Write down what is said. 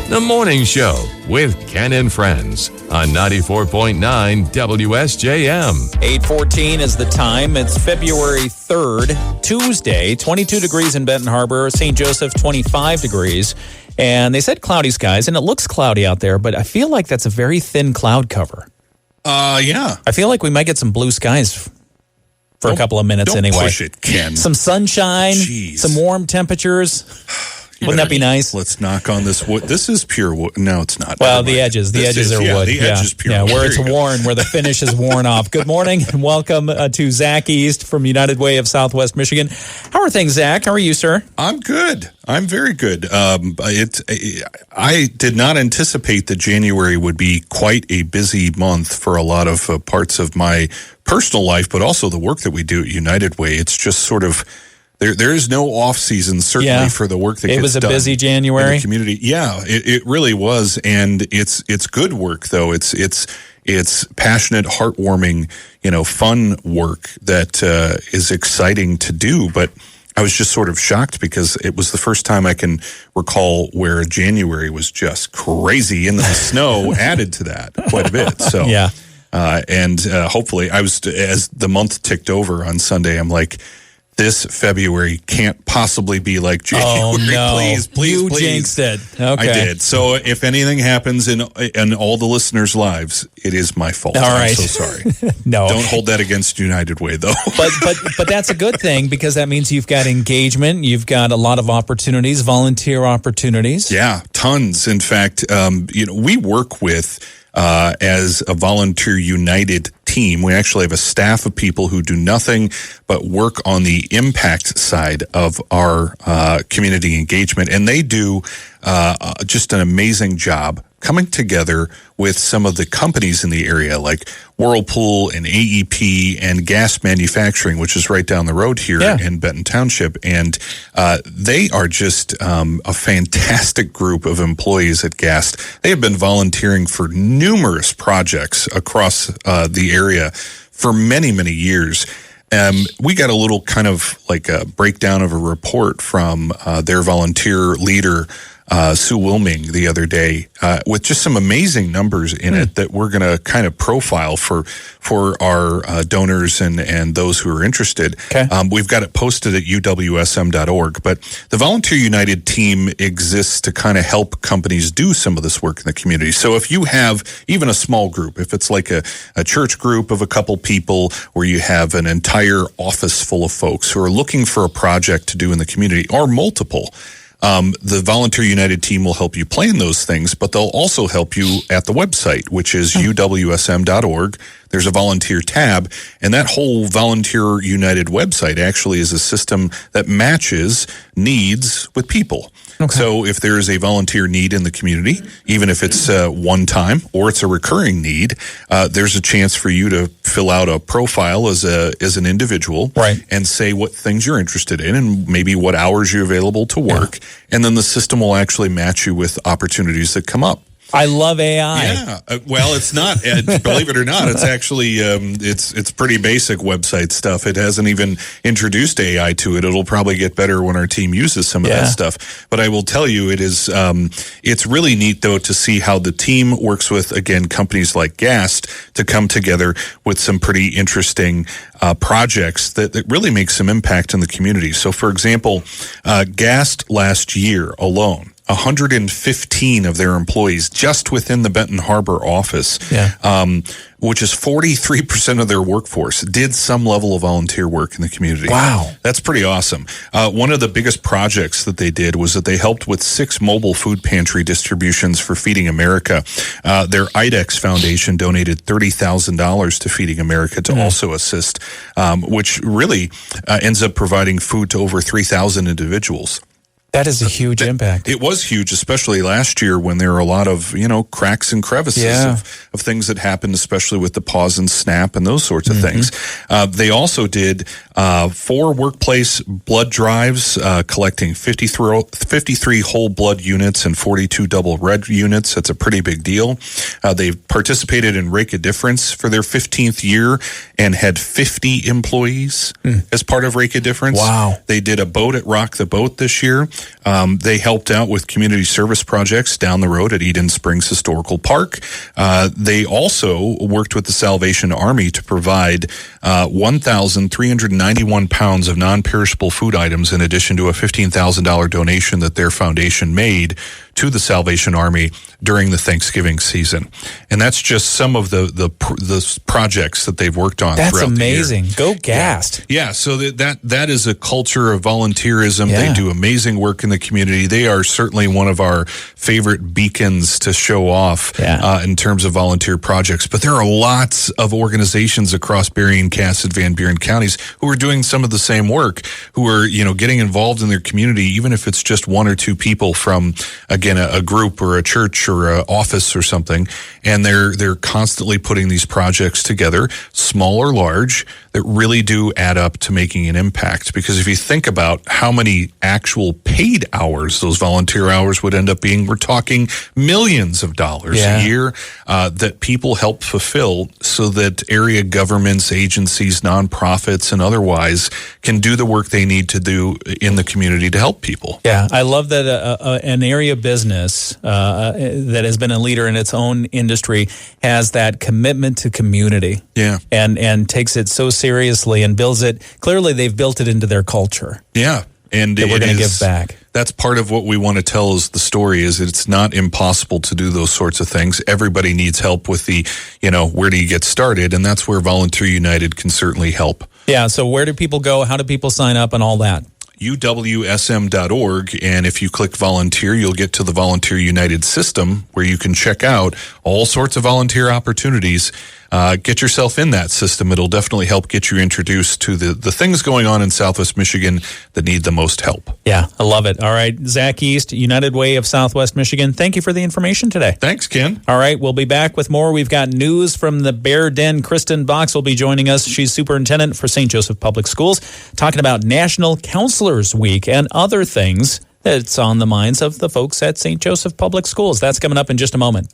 The Morning Show with Ken and Friends on 94.9 WSJM. 8:14 is the time. It's February 3rd, Tuesday, 22 degrees in Benton Harbor, St. Joseph, 25 degrees. And they said cloudy skies, and it looks cloudy out there, but I feel like that's a very thin cloud cover. Yeah. I feel like we might get some blue skies for a couple of minutes don't anyway. Push it, Ken. Some sunshine, Jeez. some warm temperatures. Wouldn't that be nice? Let's knock on this wood. This is pure wood. No, it's not. Well, the edges. The edges are wood. The edge is pure wood. wood. Where it's worn, where the finish is worn off. Good morning and welcome to Zach East from United Way of Southwest Michigan. How are things, Zach? How are you, sir? I'm good. I'm very good. I did not anticipate that January would be quite a busy month for a lot of parts of my personal life, but also the work that we do at United Way. It's just sort of... There is no off season, certainly, for the work that gets done. It was a busy January. In the community. Yeah, it really was, and it's good work though. It's passionate, heartwarming, fun work that is exciting to do. But I was just sort of shocked because it was the first time I can recall where January was just crazy, and the snow added to that quite a bit. So yeah, hopefully, as the month ticked over on Sunday, I'm like, this February can't possibly be like January. Oh, no. Please. You jinxed it. Okay. I did. So if anything happens in all the listeners' lives, it is my fault. All right. I'm so sorry. No. Don't hold that against United Way, though. But that's a good thing because that means you've got engagement. You've got a lot of opportunities, volunteer opportunities. Yeah, tons. In fact, we work with, as a Volunteer United team, we actually have a staff of people who do nothing but work on the impact side of our community engagement. And they do just an amazing job coming together with some of the companies in the area like Whirlpool and AEP and Gas Manufacturing, which is right down the road here in Benton Township. And they are just a fantastic group of employees at Gas. They have been volunteering for numerous projects across the area for many, many years. We got a little kind of like a breakdown of a report from their volunteer leader, Sue Wilming, the other day, with just some amazing numbers in it that we're going to kind of profile for our donors and those who are interested. Okay. We've got it posted at uwsm.org, but the Volunteer United team exists to kind of help companies do some of this work in the community. So if you have even a small group, if it's like a church group of a couple people, or you have an entire office full of folks who are looking for a project to do in the community, or multiple, the Volunteer United team will help you plan those things, but they'll also help you at the website, which is uwsm.org. There's a volunteer tab, and that whole Volunteer United website actually is a system that matches needs with people. Okay. So if there is a volunteer need in the community, even if it's one time or it's a recurring need, there's a chance for you to fill out a profile as an individual, right, and say what things you're interested in and maybe what hours you're available to work. Yeah. And then the system will actually match you with opportunities that come up. I love AI. Yeah. Well, it's not, believe it or not, it's actually, it's pretty basic website stuff. It hasn't even introduced AI to it. It'll probably get better when our team uses some of that stuff. But I will tell you, it is, it's really neat though to see how the team works with, again, companies like Gast to come together with some pretty interesting projects that really make some impact in the community. So for example, Gast last year alone, 115 of their employees just within the Benton Harbor office, which is 43% of their workforce, did some level of volunteer work in the community. Wow. That's pretty awesome. One of the biggest projects that they did was that they helped with 6 mobile food pantry distributions for Feeding America. Their IDEX Foundation donated $30,000 to Feeding America to also assist, which really ends up providing food to over 3,000 individuals. That is a huge impact. It was huge, especially last year when there were a lot of, cracks and crevices of things that happened, especially with the pause and snap and those sorts of things. They also did 4 workplace blood drives, collecting 53 whole blood units and 42 double red units. That's a pretty big deal. They participated in Rake a Difference for their 15th year and had 50 employees as part of Rake a Difference. Wow. They did a boat at Rock the Boat this year. They helped out with community service projects down the road at Eden Springs Historical Park. They also worked with the Salvation Army to provide 1,391 pounds of non-perishable food items in addition to a $15,000 donation that their foundation made to the Salvation Army during the Thanksgiving season. And that's just some of the projects that they've worked on. That's throughout amazing. the year. Go Gast. Yeah, so that is a culture of volunteerism. Yeah. They do amazing work in the community. They are certainly one of our favorite beacons to show off in terms of volunteer projects. But there are lots of organizations across Berrien, Cass, and Van Buren counties who are doing some of the same work, who are, getting involved in their community, even if it's just one or two people from, again, a group or a church or an office or something. And they're constantly putting these projects together, small or large, that really do add up to making an impact. Because if you think about how many actual paid hours those volunteer hours would end up being, we're talking millions of dollars a year that people help fulfill so that area governments, agencies, nonprofits, and otherwise can do the work they need to do in the community to help people. Yeah, I love that an area business that has been a leader in its own industry has that commitment to community. Yeah. And takes it so seriously and builds it. Clearly, they've built it into their culture. Yeah. And that we're going to give back. That's part of what we want to tell is the story is that it's not impossible to do those sorts of things. Everybody needs help with the, where do you get started? And that's where Volunteer United can certainly help. Yeah. So where do people go? How do people sign up and all that? uwsm.org, and if you click volunteer, you'll get to the Volunteer United system where you can check out all sorts of volunteer opportunities. Get yourself in that system. It'll definitely help get you introduced to the things going on in Southwest Michigan that need the most help. Yeah, I love it. All right, Zach East, United Way of Southwest Michigan, thank you for the information today. Thanks, Ken. All right, we'll be back with more. We've got news from the Bear Den. Kristen Box will be joining us. She's superintendent for St. Joseph Public Schools, talking about National Counselors Week and other things that's on the minds of the folks at St. Joseph Public Schools. That's coming up in just a moment.